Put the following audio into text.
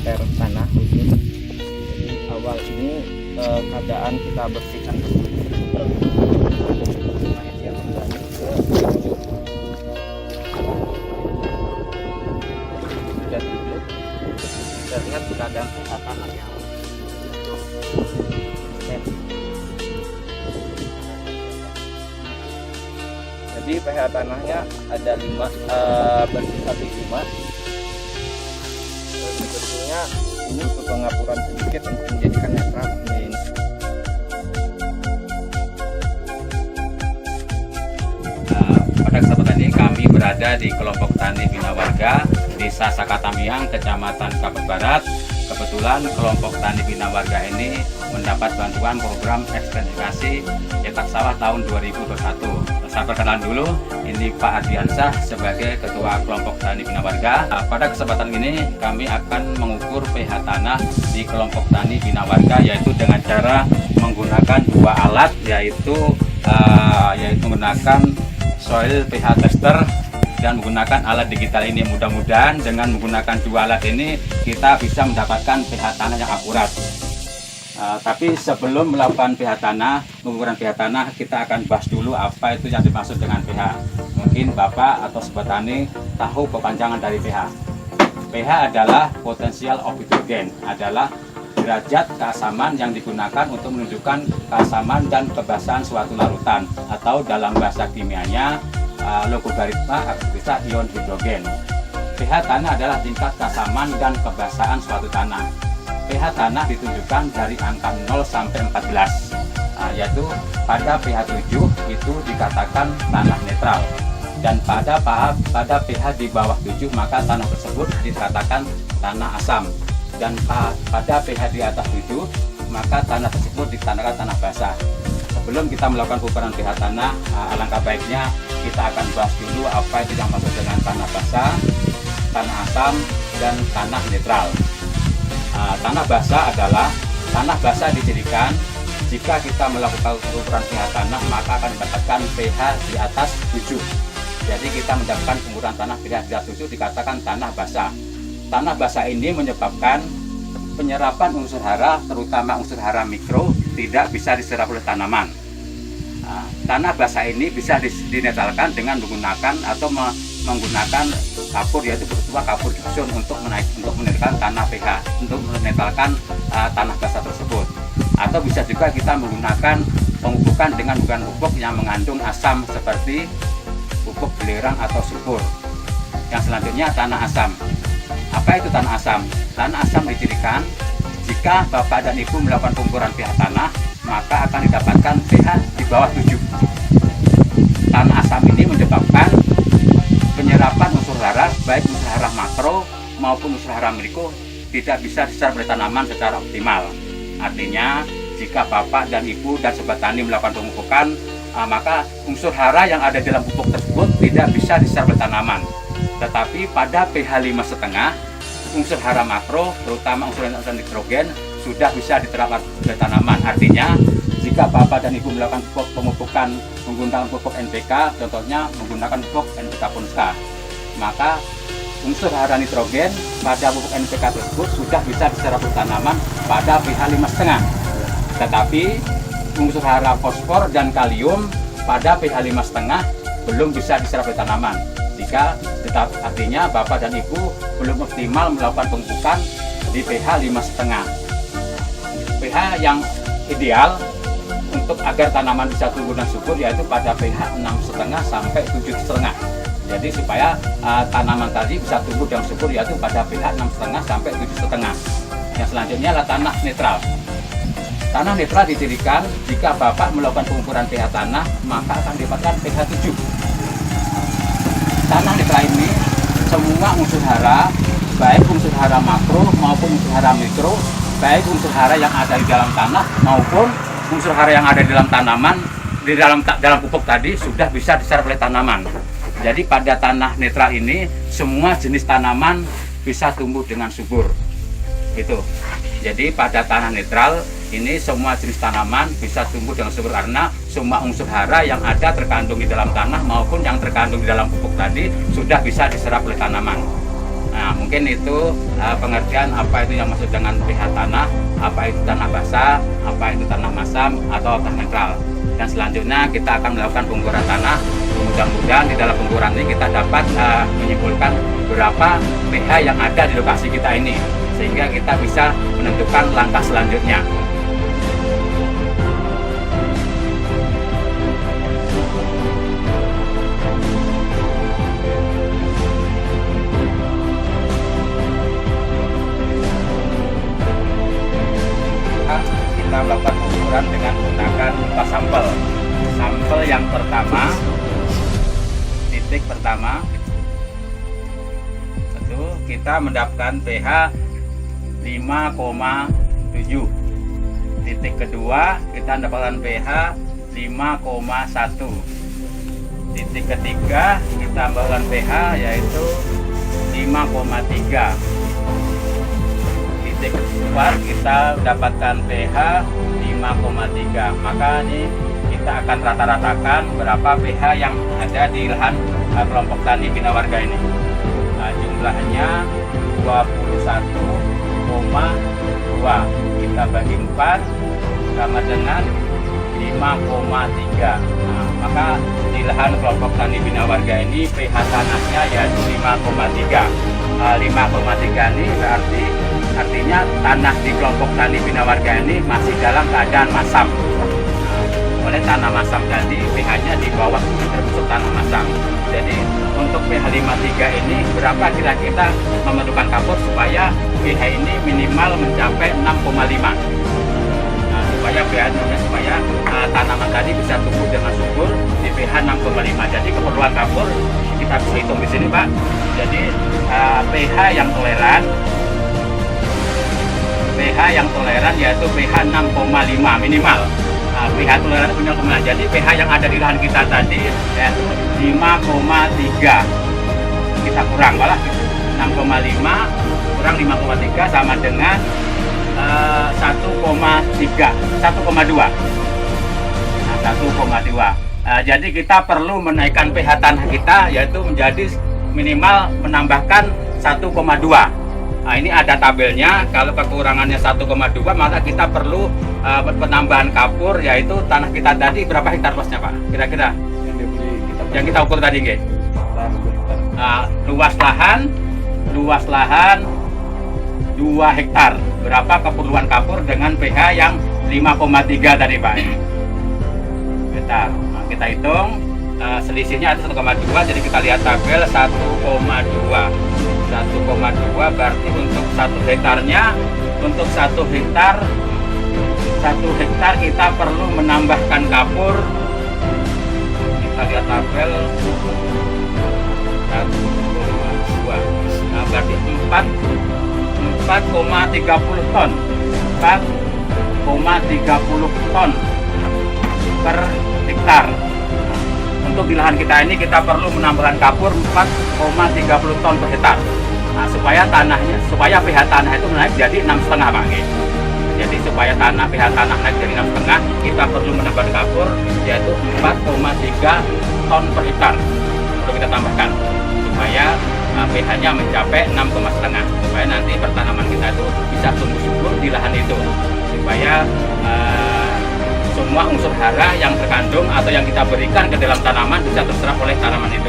meter tanah khusus. Jadi awal ini keadaan kita bersihkan dulu supaya dia kembali ke sudah 7. Kita lihat keadaan tanah yang jadi pH tanahnya ada 5, bersifat 5. Sebetulnya ini untuk pengapuran sedikit untuk menjadikan netral ini. Pada kesempatan ini kami berada di kelompok tani Bina Warga Desa Sakatamiang, Kecamatan Kapuk Barat. Kebetulan kelompok tani Bina Warga ini mendapat bantuan program ekstensifikasi cetak sawah tahun 2021. Saya perkenalan dulu, ini Pak Ardiansah sebagai Ketua Kelompok Tani Bina Warga. Pada kesempatan ini kami akan mengukur pH tanah di kelompok tani Bina Warga, yaitu dengan cara menggunakan 2 alat, yaitu menggunakan soil pH tester dan menggunakan alat digital ini. Mudah-mudahan dengan menggunakan 2 alat ini kita bisa mendapatkan pH tanah yang akurat. Tapi sebelum melakukan pH tanah, pengukuran pH tanah, kita akan bahas dulu apa itu yang dimaksud dengan pH. Mungkin Bapak atau Sobat Tani tahu kepanjangan dari pH. pH adalah potensial of hidrogen, adalah derajat keasaman yang digunakan untuk menunjukkan keasaman dan kebasahan suatu larutan, atau dalam bahasa kimianya logaritma aktivitas ion hidrogen. pH tanah adalah tingkat keasaman dan kebasahan suatu tanah. pH tanah ditunjukkan dari angka 0 sampai 14, yaitu pada pH 7 itu dikatakan tanah netral, dan pada pH di bawah 7 maka tanah tersebut dikatakan tanah asam, dan pada pH di atas 7 maka tanah tersebut dikatakan tanah basah. Sebelum kita melakukan pengukuran pH tanah, alangkah baiknya kita akan bahas dulu apa itu yang maksud dengan tanah basah, tanah asam, dan tanah netral. Tanah basah adalah tanah basah dicirikan jika kita melakukan pengukuran pH tanah maka akan mendapatkan pH di atas 7. Jadi kita mendapatkan pengukuran tanah pH di atas 7 dikatakan tanah basah. Tanah basah ini menyebabkan penyerapan unsur hara, terutama unsur hara mikro, tidak bisa diserap oleh tanaman. Tanah basah ini bisa dinetralkan dengan menggunakan atau menggunakan kapur, yaitu berupa kapur gipsum untuk menetralkan tanah pH, untuk menetralkan tanah basah tersebut. Atau bisa juga kita menggunakan pemupukan dengan menggunakan pupuk yang mengandung asam seperti pupuk belerang atau sulfur. Yang selanjutnya tanah asam. Apa itu tanah asam? Tanah asam dicirikan jika Bapak dan Ibu melakukan pengukuran pH tanah maka akan didapatkan pH di bawah 7. Tanah asam ini menyebabkan penyerapan unsur hara, baik unsur hara makro maupun unsur hara mikro, tidak bisa diserap oleh tanaman secara optimal. Artinya, jika Bapak dan Ibu dan Sobat Tani melakukan pemupukan, maka unsur hara yang ada dalam pupuk tersebut tidak bisa diserap oleh tanaman. Tetapi pada pH 5,5, unsur hara makro, terutama unsur nitrogen, sudah bisa diterap oleh tanaman. Artinya, jika Bapak dan Ibu melakukan pemupukan menggunakan pupuk NPK, contohnya menggunakan pupuk NPK Ponska, maka unsur hara nitrogen pada pupuk NPK tersebut sudah bisa diserap oleh tanaman pada pH 5,5. Tetapi unsur hara fosfor dan kalium pada pH 5,5 belum bisa diserap oleh tanaman. Artinya Bapak dan Ibu belum optimal melakukan pemupukan di pH 5,5. pH yang ideal untuk agar tanaman bisa tumbuh dan subur yaitu pada pH 6,5 sampai 7,5. Jadi supaya tanaman tadi bisa tumbuh dan subur yaitu pada pH 6,5 sampai 7,5. Yang selanjutnya adalah tanah netral. Tanah netral dicirikan jika Bapak melakukan pengukuran pH tanah maka akan didapatkan pH 7. Tanah netral ini semua unsur hara, baik unsur hara makro maupun unsur hara mikro, baik unsur hara yang ada di dalam tanah maupun unsur hara yang ada di dalam tanaman, di dalam pupuk tadi sudah bisa diserap oleh tanaman. Jadi pada tanah netral ini semua jenis tanaman bisa tumbuh dengan subur. Itu. Jadi pada tanah netral ini semua jenis tanaman bisa tumbuh dengan subur karena semua unsur hara yang ada terkandung di dalam tanah maupun yang terkandung di dalam pupuk tadi sudah bisa diserap oleh tanaman. Nah, mungkin itu pengertian apa itu yang maksud dengan pH tanah, apa itu tanah basah, apa itu tanah masam atau tanah netral. Dan selanjutnya kita akan melakukan pengukuran tanah. Mudah-mudahan di dalam pengukuran ini kita dapat menyimpulkan berapa pH yang ada di lokasi kita ini, sehingga kita bisa menentukan langkah selanjutnya. Kita melakukan pengukuran dengan menggunakan 4 sampel. Sampel yang pertama, titik pertama, itu kita mendapatkan pH 5,7. Titik kedua kita mendapatkan pH 5,1. Titik ketiga kita mendapatkan pH yaitu 5,3. Titik keempat kita dapatkan pH 5,3. Maka ini kita akan rata-ratakan berapa pH yang ada di lahan kelompok tani Bina Warga ini. Nah, jumlahnya 21,2. Kita bagi 4 sama dengan 5,3. Nah, maka di lahan kelompok tani Bina Warga ini pH tanahnya yaitu 5,3. 5,3 ini berarti artinya tanah di kelompok tani Bina Warga ini masih dalam keadaan masam. Oleh tanah masam tadi pH-nya di bawah termasuk tanah masam. Jadi untuk pH 5,3 ini berapa kira-kira memerlukan kapur supaya pH ini minimal mencapai 6,5. Nah, supaya pH supaya tanaman tadi bisa tumbuh dengan subur di pH 6,5. Jadi keperluan kapur kita bisa hitung di sini, Pak. Jadi pH yang toleran yaitu pH 6,5 minimal. pH toleran 0,5. Jadi pH yang ada di lahan kita tadi yaitu 5,3. Kita kurang malah 6,5 kurang 5,3 sama dengan 1,2. Nah, 1,2. Jadi kita perlu menaikkan pH tanah kita yaitu menjadi minimal menambahkan 1,2. Nah, ini ada tabelnya. Kalau kekurangannya 1,2 maka kita perlu penambahan kapur, yaitu tanah kita tadi berapa hektar luasnya, Pak? Kira-kira yang kita ukur tadi, nggih. Luas lahan 2 hektar. Berapa keperluan kapur dengan pH yang 5,3 tadi, Pak? Kita hitung. Selisihnya ada 1,2, jadi kita lihat tabel 1,2 berarti untuk 1 hektarnya, untuk 1 hektar kita perlu menambahkan kapur. Kita lihat tabel 1,2. Nah, berarti 4,30 ton 4,30 ton per hektar. Untuk di lahan kita ini kita perlu menambahkan kapur 4,30 ton per hektar. Nah, supaya pH tanah itu naik jadi 6,5, Pak. Jadi supaya pH tanah naik jadi 6,5, kita perlu menambahkan kapur yaitu 4,3 ton per hektar. Perlu kita tambahkan supaya pH-nya mencapai 6,5, supaya nanti pertanaman kita itu bisa tumbuh subur di lahan itu, supaya semua unsur hara yang terkandung atau yang kita berikan ke dalam tanaman bisa terserap oleh tanaman itu.